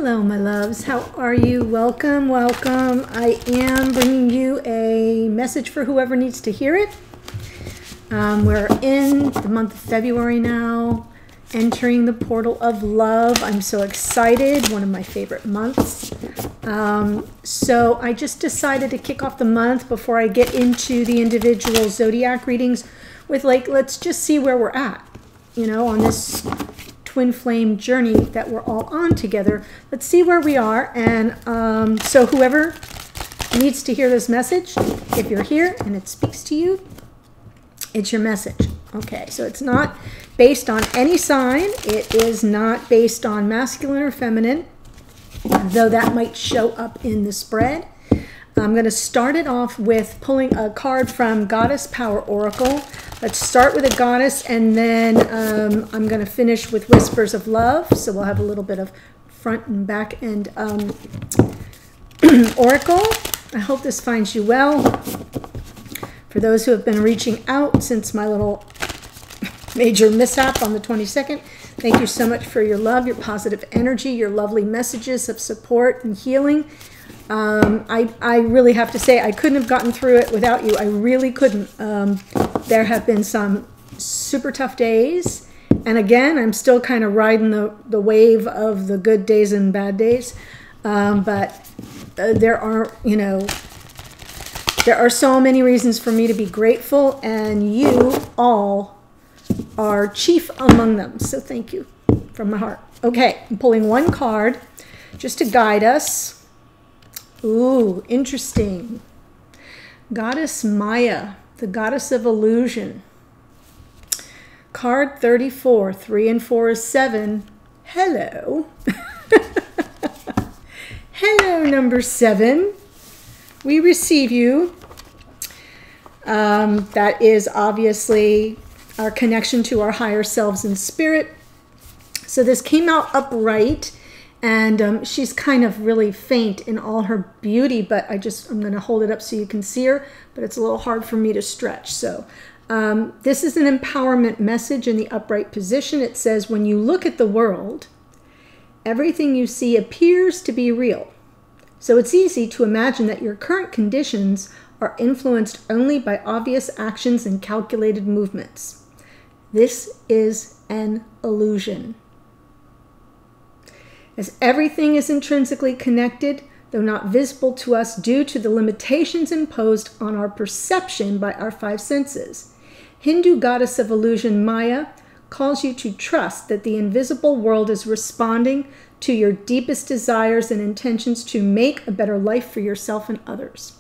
Hello, my loves. How are you? Welcome, welcome. I am bringing you a message for whoever needs to hear it. We're in the month of February now, entering the portal of love. I'm so excited. One of my favorite months. So I just decided to kick off the month before I get into the individual zodiac readings with let's just see where we're at, on this twin flame journey that we're all on together. Let's see where we are. And so whoever needs to hear this message, if you're here and it speaks to you, it's your message. Okay, so it's not based on any sign. It is not based on masculine or feminine, though that might show up in the spread. I'm going to start it off with pulling a card from Goddess Power Oracle. Let's start with a goddess, and then I'm going to finish with Whispers of Love. So we'll have a little bit of front and back end oracle. I hope this finds you well. For those who have been reaching out since my little major mishap on the 22nd, thank you so much for your love, your positive energy, your lovely messages of support and healing. I really have to say I couldn't have gotten through it without you. I really couldn't. There have been some super tough days, and again, I'm still kind of riding the wave of the good days and bad days. But there are so many reasons for me to be grateful, and you all are chief among them. So thank you from my heart. Okay, I'm pulling one card just to guide us. Ooh, interesting. Goddess Maya, the goddess of illusion. Card 34, 3 and 4 is 7. Hello. Hello, number 7. We receive you. That is obviously our connection to our higher selves in spirit. So this came out upright. And she's kind of really faint in all her beauty, but I'm going to hold it up so you can see her, but it's a little hard for me to stretch. So this is an empowerment message in the upright position. It says, when you look at the world, everything you see appears to be real. So it's easy to imagine that your current conditions are influenced only by obvious actions and calculated movements. This is an illusion. As everything is intrinsically connected, though not visible to us due to the limitations imposed on our perception by our 5 senses. Hindu goddess of illusion Maya calls you to trust that the invisible world is responding to your deepest desires and intentions to make a better life for yourself and others.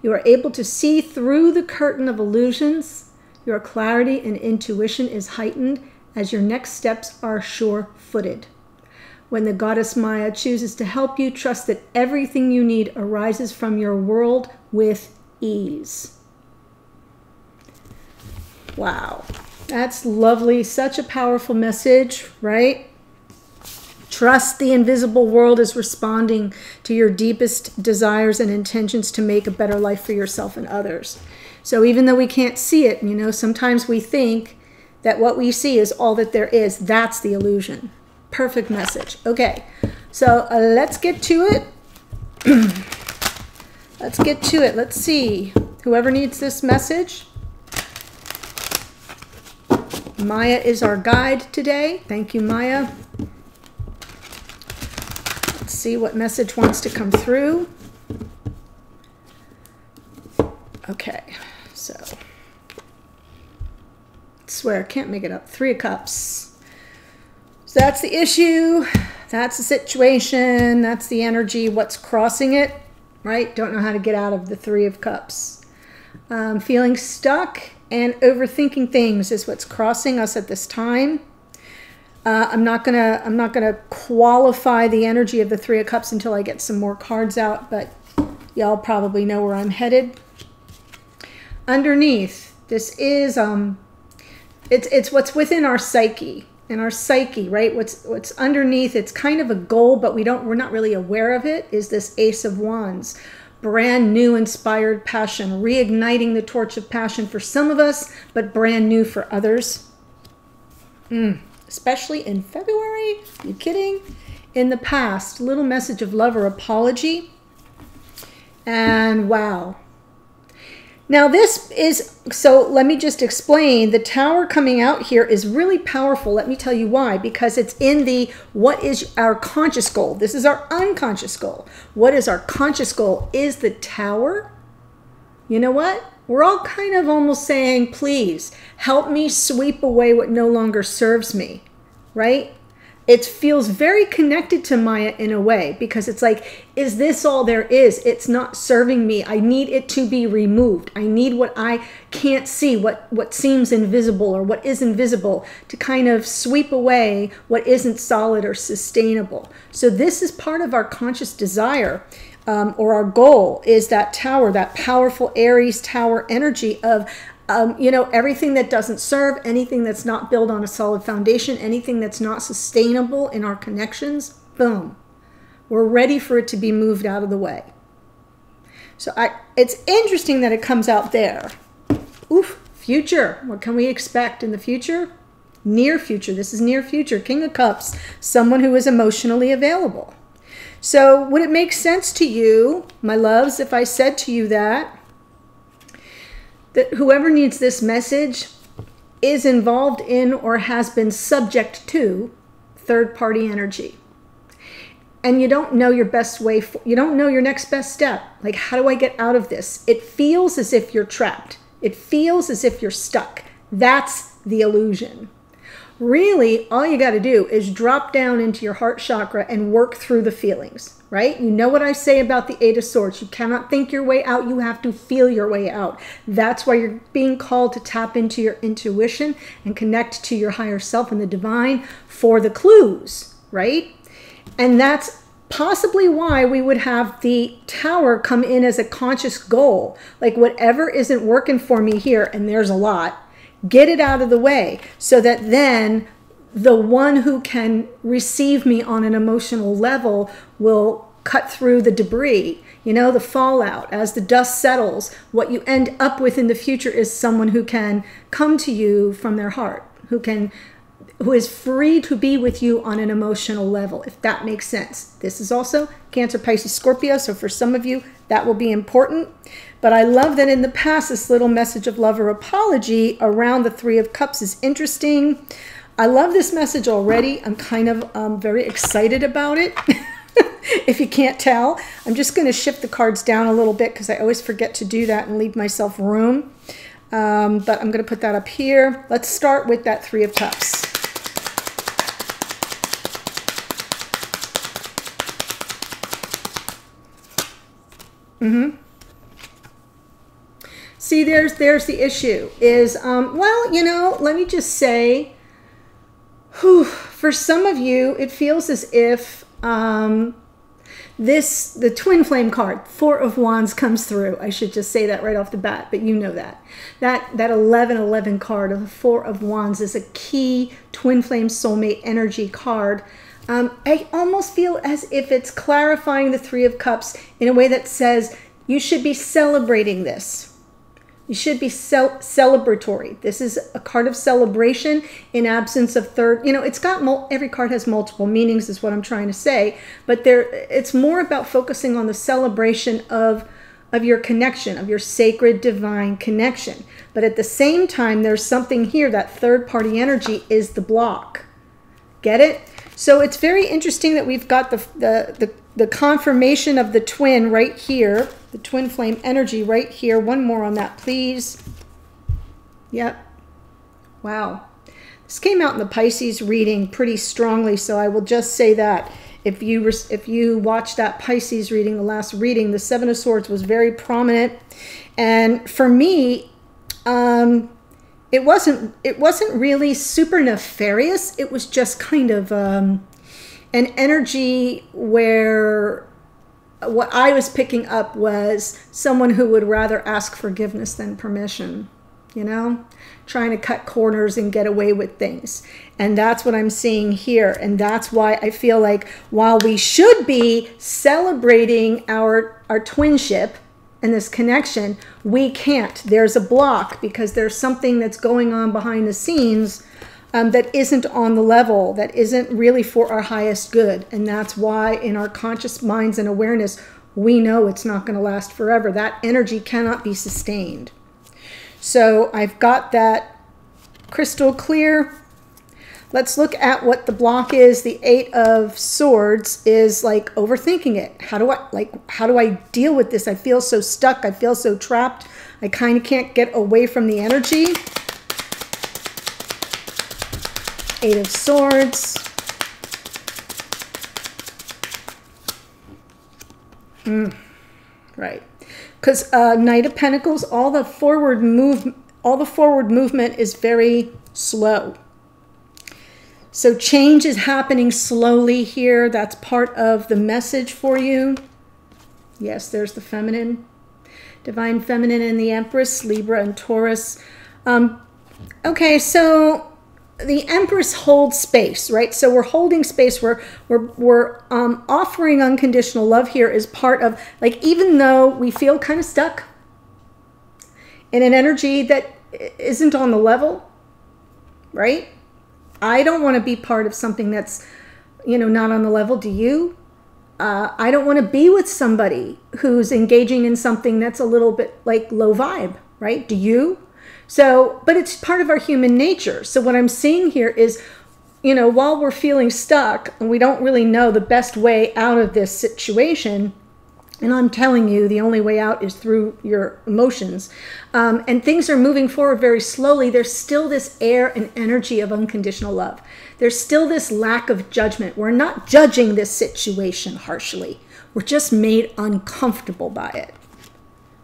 You are able to see through the curtain of illusions. Your clarity and intuition is heightened as your next steps are sure-footed. When the goddess Maya chooses to help you, trust that everything you need arises from your world with ease. Wow, that's lovely. Such a powerful message, right? Trust the invisible world is responding to your deepest desires and intentions to make a better life for yourself and others. So even though we can't see it, sometimes we think that what we see is all that there is. That's the illusion. Perfect message. Okay, so let's get to it. Let's get to it. Let's see. Whoever needs this message. Maya is our guide today. Thank you, Maya. Let's see what message wants to come through. Okay, so I swear I can't make it up. 3 of Cups. So that's the issue, that's the situation, that's the energy, what's crossing it, right? Don't know how to get out of the 3 of Cups. Feeling stuck and overthinking things is what's crossing us at this time. I'm not gonna qualify the energy of the 3 of Cups until I get some more cards out, but y'all probably know where I'm headed. Underneath, this is it's what's within our psyche. In our psyche, right? What's underneath, it's kind of a goal, but we're not really aware of it, is this Ace of Wands. Brand new inspired passion, reigniting the torch of passion for some of us, but brand new for others. Especially in February. Are you kidding? in the past, little message of love or apology. And wow. Now this is, so let me just explain, the Tower coming out here is really powerful. Let me tell you why, because it's in the, what is our conscious goal? This is our unconscious goal. What is our conscious goal? Is the Tower. You know what? We're all kind of almost saying, please help me sweep away what no longer serves me, right? It feels very connected to Maya in a way, because it's like, is this all there is? It's not serving me. I need it to be removed. I need what I can't see, what seems invisible or what is invisible, to kind of sweep away what isn't solid or sustainable. So this is part of our conscious desire, or our goal, is that Tower, that powerful Aries Tower energy of you know, everything that doesn't serve, anything that's not built on a solid foundation, anything that's not sustainable in our connections, boom. We're ready for it to be moved out of the way. So it's interesting that it comes out there. Oof, future. What can we expect in the future? Near future. This is near future. King of Cups, someone who is emotionally available. So would it make sense to you, my loves, if I said to you that whoever needs this message is involved in or has been subject to third-party energy? And you don't know your best way, you don't know your next best step. Like, how do I get out of this? It feels as if you're trapped. It feels as if you're stuck. That's the illusion. Really, all you got to do is drop down into your heart chakra and work through the feelings, right? You know what I say about the Eight of Swords. You cannot think your way out. You have to feel your way out. That's why you're being called to tap into your intuition and connect to your higher self and the divine for the clues, right? And that's possibly why we would have the Tower come in as a conscious goal. Like, whatever isn't working for me here, and there's a lot, get it out of the way, so that then the one who can receive me on an emotional level will cut through the debris, you know, the fallout. As the dust settles, what you end up with in the future is someone who can come to you from their heart, who is free to be with you on an emotional level, if that makes sense. This is also Cancer, Pisces, Scorpio, so for some of you, that will be important. But I love that in the past, this little message of love or apology around the Three of Cups is interesting. I love this message already. I'm kind of very excited about it. If you can't tell, I'm just going to shift the cards down a little bit because I always forget to do that and leave myself room. But I'm going to put that up here. Let's start with that Three of Cups. See, there's the issue is, well, you know, let me just say, for some of you, it feels as if the twin flame card, Four of Wands, comes through. I should just say that right off the bat, but you know that. That 1111 card of the Four of Wands is a key twin flame soulmate energy card. I almost feel as if it's clarifying the Three of Cups in a way that says you should be celebrating this. You should be celebratory. This is a card of celebration in absence of third. You know, it's got every card has multiple meanings, is what I'm trying to say. But it's more about focusing on the celebration of your connection, of your sacred divine connection. But at the same time, there's something here, that third party energy is the block. Get it? So it's very interesting that we've got the confirmation of the twin right here, the twin flame energy right here. One more on that, please. Yep. Wow. This came out in the Pisces reading pretty strongly, so I will just say that. If you watched that Pisces reading, the last reading, the Seven of Swords was very prominent. And for me, it wasn't really super nefarious. It was just kind of an energy where what I was picking up was someone who would rather ask forgiveness than permission, you know, trying to cut corners and get away with things. And that's what I'm seeing here. And that's why I feel like while we should be celebrating our twinship and this connection, we can't. There's a block because there's something that's going on behind the scenes that isn't on the level, that isn't really for our highest good. And that's why in our conscious minds and awareness, we know it's not going to last forever. That energy cannot be sustained. So I've got that crystal clear. Let's look at what the block is. The Eight of Swords is like overthinking it. How do I deal with this? I feel so stuck. I feel so trapped. I kind of can't get away from the energy. Eight of Swords. Right. Because Knight of Pentacles, all the forward movement is very slow. So change is happening slowly here. That's part of the message for you. Yes, there's the feminine. Divine Feminine and the Empress, Libra and Taurus. Okay, so the Empress holds space, right? So we're holding space. We're offering unconditional love here as part of, like, even though we feel kind of stuck in an energy that isn't on the level, right? I don't want to be part of something that's, you know, not on the level. Do you? I don't want to be with somebody who's engaging in something that's a little bit like low vibe, right? Do you? So, but it's part of our human nature. So what I'm seeing here is, you know, while we're feeling stuck and we don't really know the best way out of this situation, and I'm telling you, the only way out is through your emotions. And things are moving forward very slowly. There's still this air and energy of unconditional love. There's still this lack of judgment. We're not judging this situation harshly. We're just made uncomfortable by it.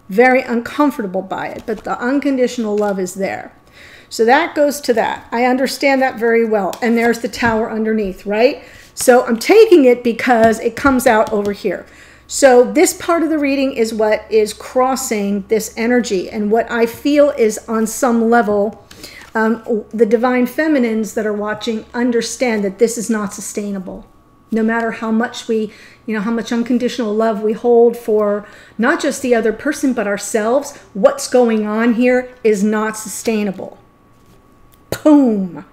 Very uncomfortable by it. But the unconditional love is there. So that goes to that. I understand that very well. And there's the Tower underneath, right? So I'm taking it because it comes out over here. So this part of the reading is what is crossing this energy. And what I feel is on some level, the Divine Feminines that are watching understand that this is not sustainable. No matter how much we, you know, how much unconditional love we hold for not just the other person, but ourselves, what's going on here is not sustainable. Boom.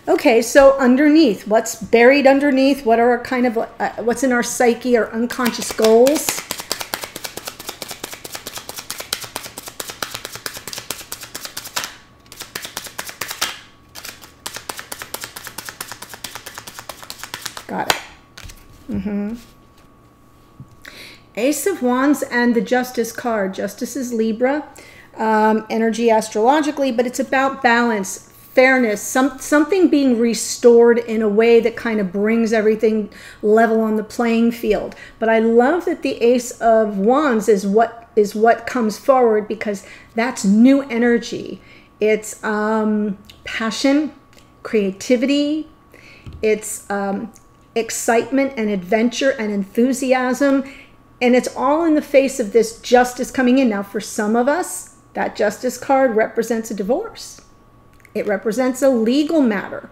Okay, so underneath, what's buried underneath? What are our kind of, what's in our psyche, our unconscious goals? Got it. Ace of Wands and the Justice card. Justice is Libra, energy astrologically, but it's about balance, fairness, something being restored in a way that kind of brings everything level on the playing field. But I love that the Ace of Wands is what comes forward, because that's new energy. It's passion, creativity, it's excitement and adventure and enthusiasm. And it's all in the face of this justice coming in. Now, for some of us, that Justice card represents a divorce. It represents a legal matter,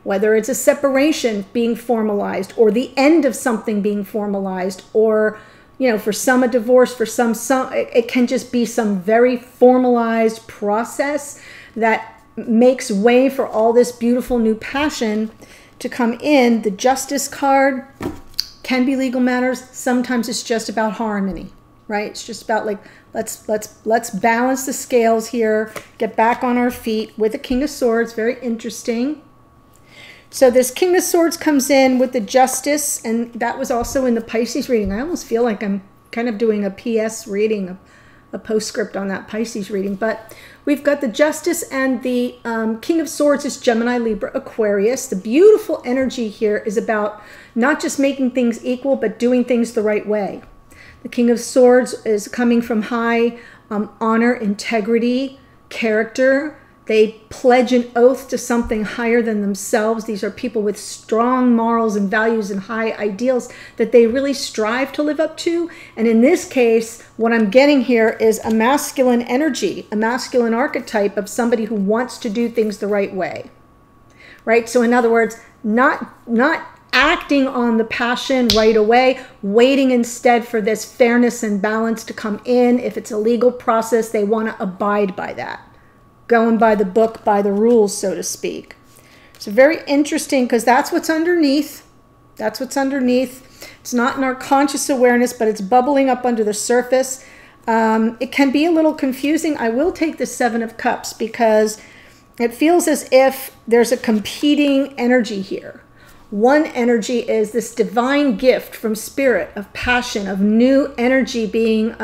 whether it's a separation being formalized or the end of something being formalized, or, you know, for some a divorce, for some it can just be some very formalized process that makes way for all this beautiful new passion to come in. The Justice card can be legal matters. Sometimes it's just about harmony, right? It's just about, like, let's balance the scales here, get back on our feet with the King of Swords. Very interesting. So this King of Swords comes in with the Justice, and that was also in the Pisces reading. I almost feel like I'm kind of doing a PS reading, a postscript on that Pisces reading. But we've got the Justice, and the King of Swords is Gemini, Libra, Aquarius. The beautiful energy here is about not just making things equal, but doing things the right way. The King of Swords is coming from high honor, integrity, character. They pledge an oath to something higher than themselves. These are people with strong morals and values and high ideals that they really strive to live up to. And in this case, what I'm getting here is a masculine energy, a masculine archetype of somebody who wants to do things the right way, right? So in other words, not acting on the passion right away, waiting instead for this fairness and balance to come in. If it's a legal process, they want to abide by that. Going by the book, by the rules, so to speak. So very interesting, because that's what's underneath. That's what's underneath. It's not in our conscious awareness, but it's bubbling up under the surface. It can be a little confusing. I will take the Seven of Cups because it feels as if there's a competing energy here. One energy is this divine gift from spirit of passion, of new energy being,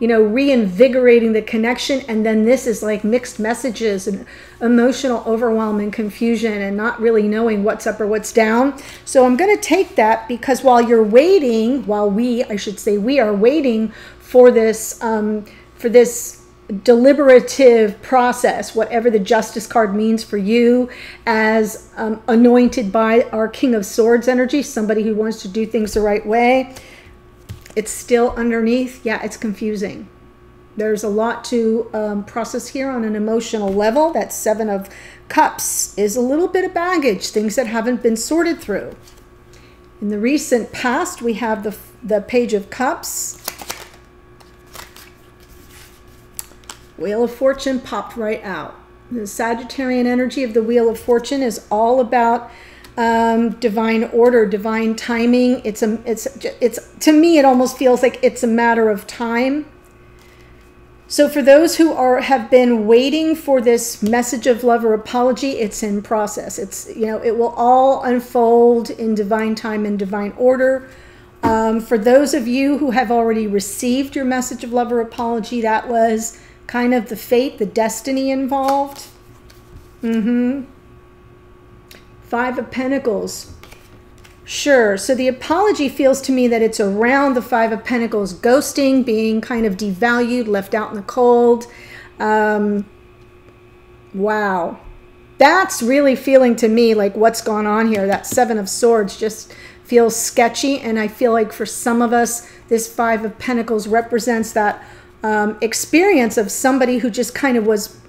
reinvigorating the connection. And then this is like mixed messages and emotional overwhelm and confusion and not really knowing what's up or what's down. So I'm going to take that, because while you're waiting, we are waiting for this deliberative process, whatever the Justice card means for you, as anointed by our King of Swords energy, somebody who wants to do things the right way. It's still underneath. Yeah, it's confusing. There's a lot to process here on an emotional level. That Seven of Cups is a little bit of baggage, things that haven't been sorted through. In the recent past, we have the Page of Cups. Wheel of Fortune popped right out. The Sagittarian energy of the Wheel of Fortune is all about divine order, divine timing. It's to me, it almost feels like it's a matter of time. So for those who have been waiting for this message of love or apology, it's in process. It will all unfold in divine time and divine order. For those of you who have already received your message of love or apology, that was kind of the fate, the destiny involved. Five of Pentacles. Sure. So the apology feels to me that it's around the Five of Pentacles, ghosting, being kind of devalued, left out in the cold. Wow. That's really feeling to me like what's gone on here. That Seven of Swords just feels sketchy. And I feel like for some of us, this Five of Pentacles represents that experience of somebody who just kind of was,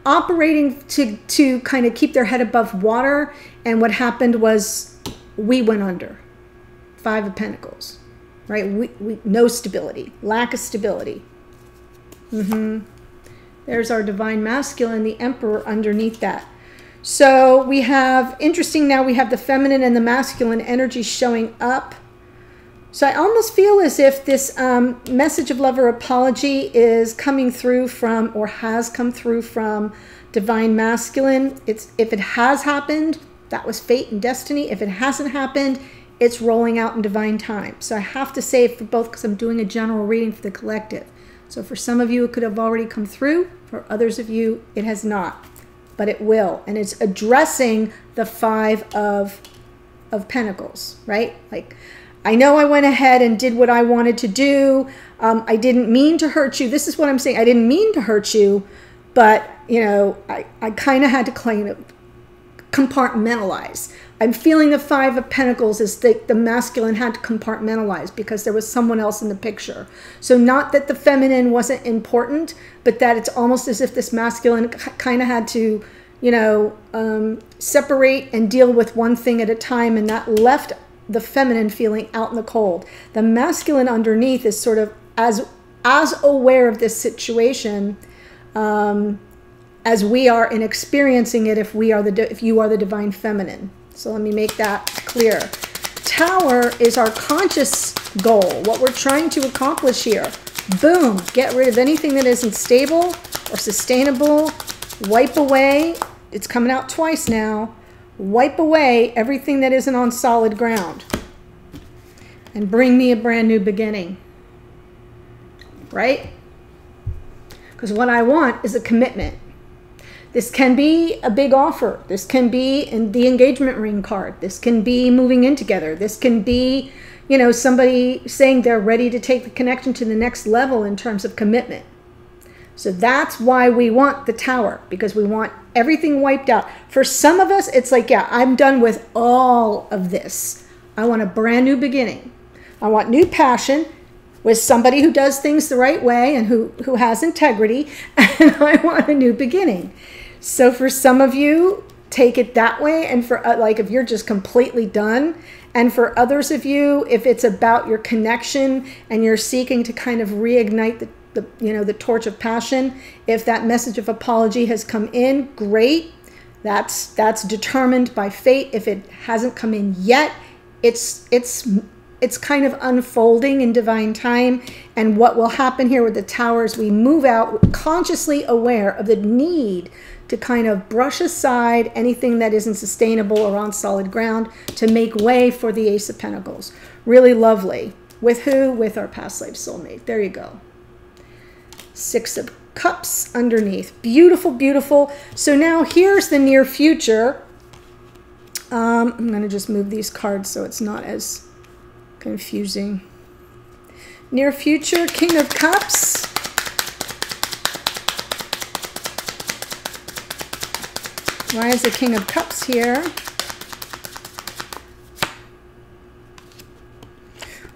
operating to kind of keep their head above water. And what happened was we went under. Five of Pentacles, right? No stability, lack of stability. There's our divine masculine, the Emperor underneath that. So we have, interesting now, we have the feminine and the masculine energy showing up. So I almost feel as if this message of love or apology is coming through from, or has come through from, divine masculine. If it has happened, that was fate and destiny. If it hasn't happened, it's rolling out in divine time. So I have to say for both, because I'm doing a general reading for the collective. So for some of you, it could have already come through. For others of you, it has not, but it will. And it's addressing the Five of Pentacles, right? Like, I know I went ahead and did what I wanted to do. I didn't mean to hurt you. This is what I'm saying. I didn't mean to hurt you, but, I kind of had to compartmentalize. I'm feeling the Five of Pentacles is the masculine had to compartmentalize because there was someone else in the picture. So not that the feminine wasn't important, but that it's almost as if this masculine kind of had to, separate and deal with one thing at a time, and that left the feminine feeling out in the cold. The masculine underneath is sort of as aware of this situation as we are in experiencing it if you are the divine feminine. So let me make that clear. Tower is our conscious goal, what we're trying to accomplish here. Boom, get rid of anything that isn't stable or sustainable. Wipe away, it's coming out twice now. Wipe away everything that isn't on solid ground and bring me a brand new beginning, right? Because what I want is a commitment. This can be a big offer. This can be in the engagement ring card. This can be moving in together. This can be, somebody saying they're ready to take the connection to the next level in terms of commitment. So that's why we want the Tower, because we want everything wiped out. For some of us, it's like, yeah, I'm done with all of this. I want a brand new beginning. I want new passion with somebody who does things the right way and who has integrity, and I want a new beginning. So for some of you, take it that way, and for if you're just completely done, and for others of you, if it's about your connection and you're seeking to kind of reignite the torch of passion, if that message of apology has come in, great. That's determined by fate. If it hasn't come in yet, it's kind of unfolding in divine time. And what will happen here with the Tower is we move out consciously aware of the need to kind of brush aside anything that isn't sustainable or on solid ground to make way for the Ace of Pentacles. Really lovely. With who? With our past life soulmate. There you go. Six of Cups underneath. Beautiful, beautiful. So now here's the near future. I'm going to just move these cards so it's not as confusing. Near future, King of Cups. Why is the King of Cups here?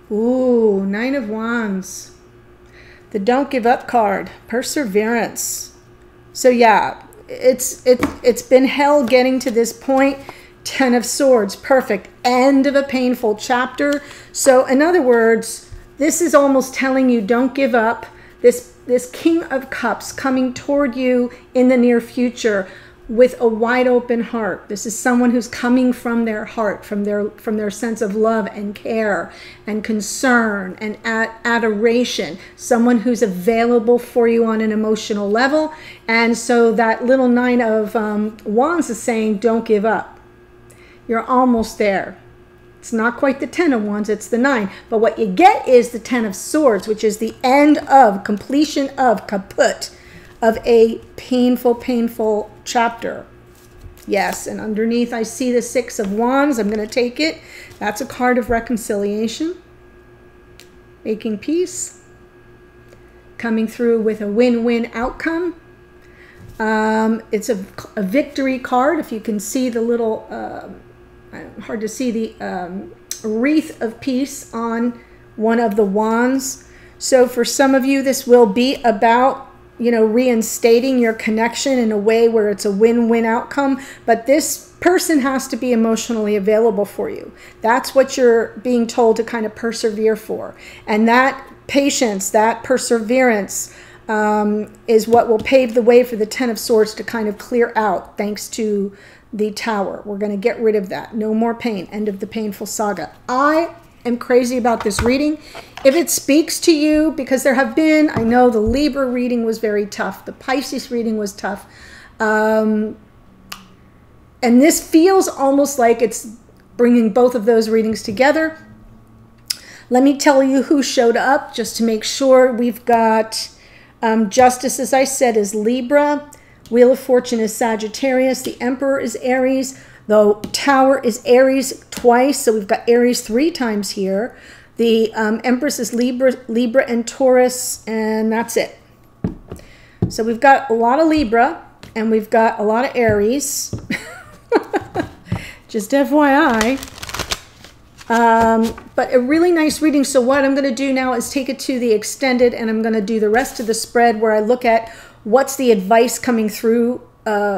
Ooh, Nine of Wands. The Don't Give Up card. Perseverance. So yeah, it's been hell getting to this point. Ten of Swords. Perfect. End of a painful chapter. So in other words, this is almost telling you don't give up. This King of Cups coming toward you in the near future with a wide open heart. This is someone who's coming from their heart, from their sense of love and care and concern and adoration. Someone who's available for you on an emotional level. And so that little Nine of Wands is saying, don't give up. You're almost there. It's not quite the Ten of Wands, it's the Nine. But what you get is the Ten of Swords, which is the end of, completion of, kaput of a painful, painful chapter. Yes, and underneath I see the Six of Wands. I'm going to take it. That's a card of reconciliation. Making peace. Coming through with a win-win outcome. It's a victory card. If you can see the little, hard to see the wreath of peace on one of the wands. So for some of you, this will be about, you know, reinstating your connection in a way where it's a win-win outcome. But this person has to be emotionally available for you. That's what you're being told to kind of persevere for. And that patience, that perseverance is what will pave the way for the Ten of Swords to kind of clear out thanks to the Tower. We're going to get rid of that. No more pain. End of the painful saga. I am crazy about this reading. If it speaks to you, because there have been, I know the Libra reading was very tough. The Pisces reading was tough. And this feels almost like it's bringing both of those readings together. Let me tell you who showed up just to make sure. We've got Justice, as I said, is Libra. Wheel of Fortune is Sagittarius. The Emperor is Aries. The Tower is Aries twice, so we've got Aries 3 times here. The Empress is Libra and Taurus, and that's it. So we've got a lot of Libra, and we've got a lot of Aries. Just FYI. But a really nice reading. So what I'm going to do now is take it to the extended, and I'm going to do the rest of the spread where I look at what's the advice coming through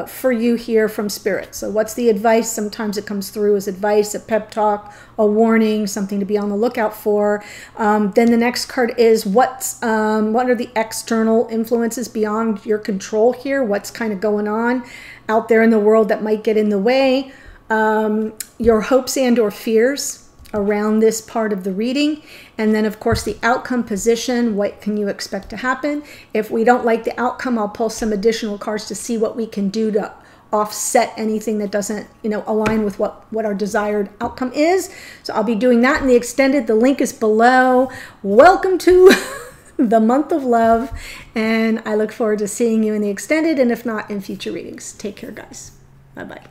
for you here from Spirit. So what's the advice? Sometimes it comes through as advice, a pep talk, a warning, something to be on the lookout for. Then the next card is what are the external influences beyond your control here? What's kind of going on out there in the world that might get in the way? Your hopes and or fears around this part of the reading. And then of course the outcome position, what can you expect to happen? If we don't like the outcome, I'll pull some additional cards to see what we can do to offset anything that doesn't, you know, align with what our desired outcome is. So I'll be doing that in the extended. The link is below. Welcome to the month of love, and I look forward to seeing you in the extended, and if not, in future readings. Take care, guys. Bye-bye.